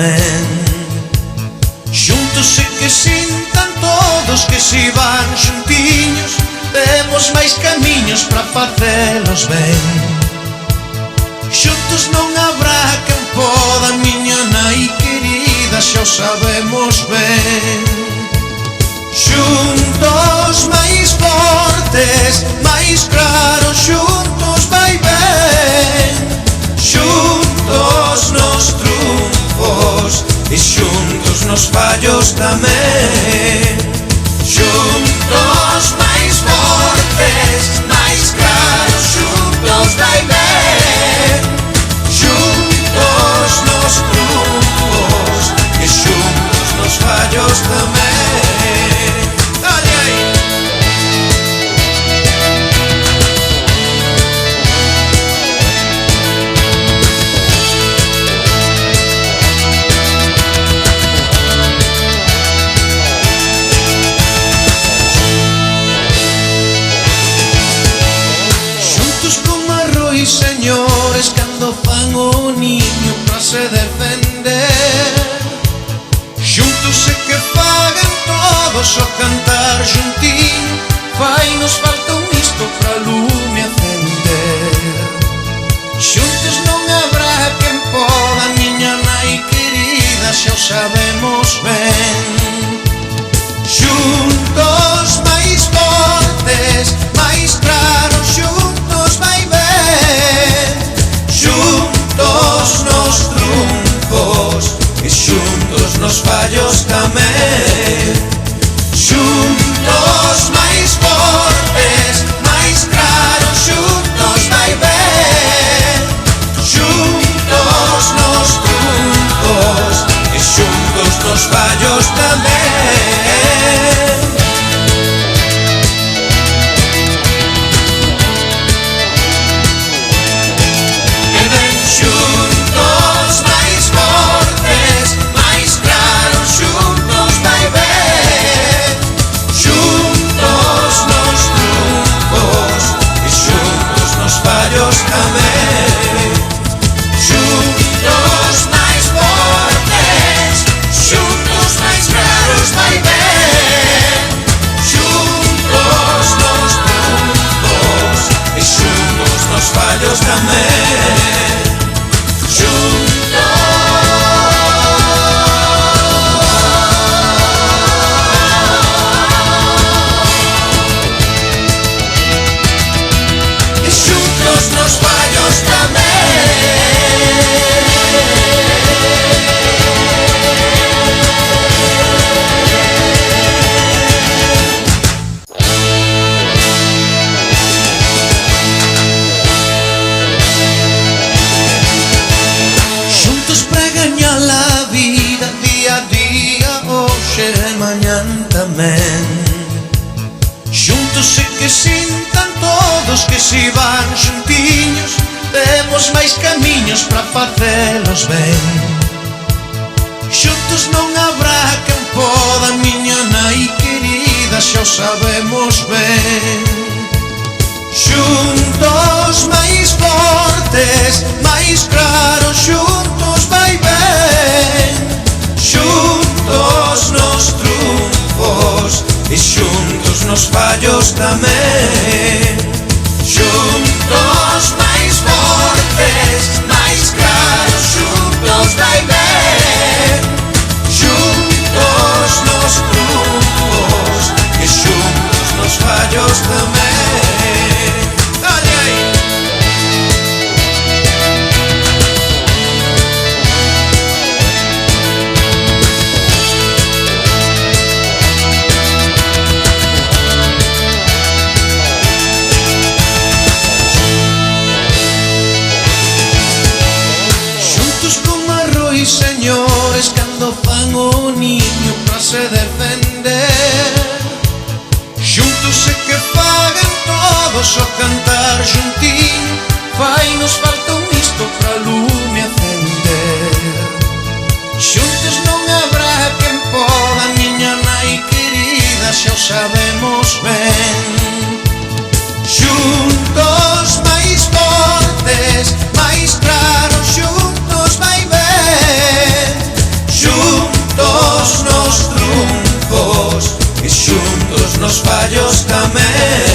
tamén. Xuntos e que sintan todos que si van xuntiños, temos máis camiños para facelos ben. Xuntos non habrá quen poda, miña nai querida, xa o sabemos ben. Xuntos máis fortes, máis claros, xuntos vai ben. Xuntos nos triunfos e xuntos nos fallos tamén. Xuntos máis fortes, máis claros, xuntos vai ben. Xuntos nos triunfos e xuntos nos fallos tamén. Dale aí. Señores, cando fan o niño pra se defender, xuntos e que fagan todos o cantar xuntiño, fai nos falta un isto pra lume acender. Xuntos non habrá quen poda, miña nai querida, xa o sabemos ben. Xuntos máis fortes, máis claros, xuntos vai ben. Xuntos nos triunfos e xuntos nos fallos tamén. Xuntos máis fortes, máis claros, xuntos vai ben. Xuntos nos triunfos e xuntos nos fallos tamén. Xuntos máis fortes, máis claros, xuntos vai ben. Xuntos nos triunfos e xuntos nos fallos tamén. Xuntos máis fortes, xuntos máis claros, vai ben. Xuntos nos triunfos e xuntos nos fallos tamén. Nos fallos xuntos pra gañar a vida, día a día, hoxe e mañán tamén. Xuntos e que sintan todos que si van xuntiños, temos máis camiños para facelos ben. Xuntos non habrá quen poda, miña nai querida, xa o sabemos ben. Xuntos máis fortes, máis claros, xuntos vai ben. Xuntos nos triunfos e xuntos nos fallos tamén. Xuntos máis fortes, máis claros, xuntos vai ben. Xuntos nos triunfos e xuntos nos fallos tamén. Dale aí. Señores, cando fan o niño pra se defender, xuntos e que fagan todos o cantar xuntiño, fai nos falta un isto pra lume acender. Xuntos non habrá quen poda, miña nai querida, xa o sabemos ben. Xuntos máis fortes, máis claros, xuntos vai ben. os fallos tamén.